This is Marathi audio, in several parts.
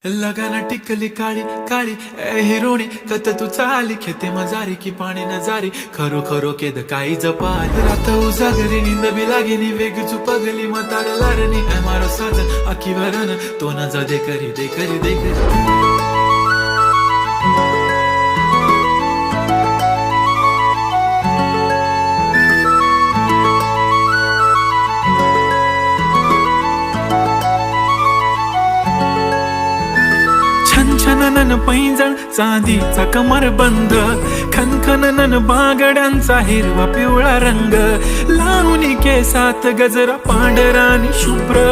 लगाना टिकली काळी काळी ए हिरोणी कत तू चाली खेते मजारी की पाणी नजारी खरो खरो केद काही जपाल रात उजागरी निंद बी लागेनी वेग चुपगली मतार लारणी मारो साज आखी भरन तो न जा दे करी दे करी दे करी छनछनन पैंजण चांदीचा कमर बंद खनखनन बागड्यांचा हिरवा पिवळा रंग लावणी केसात गजरा पांढरा आणि शुभ्र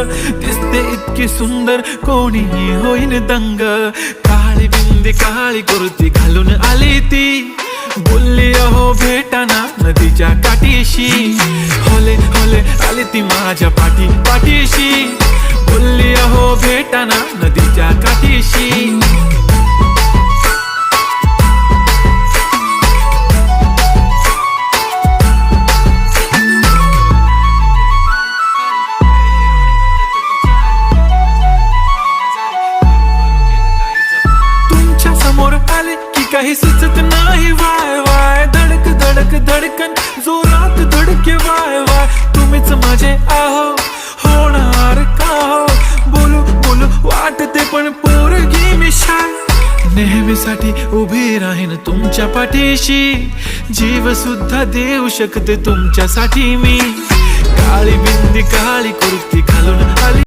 दिसते इतकी सुंदर कोणीही होईन दंग काळी बिंदी काळी कुर्ती घालून आली ती बोलली अहो भेटाना नदीच्या काठीशी होले होले आली ती माझ्या पाठीशी बोलली अहो भेटाना नदीच्या काठीशी तुमच्या समोर आले की काही सुचत नाही वाय वाय धडक धडक धडकन जोरात धडके वाय वाय तुम्हीच माझे आहो होणार का हो बोलू बोलू वाटते पण पोरगी मी शाय नेहमीसाठी उभी राहीन तुमच्या पाठीशी जीव सुद्धा देऊ शकते तुमच्यासाठी मी काळी बिंदी काळी कुर्ती घालून आली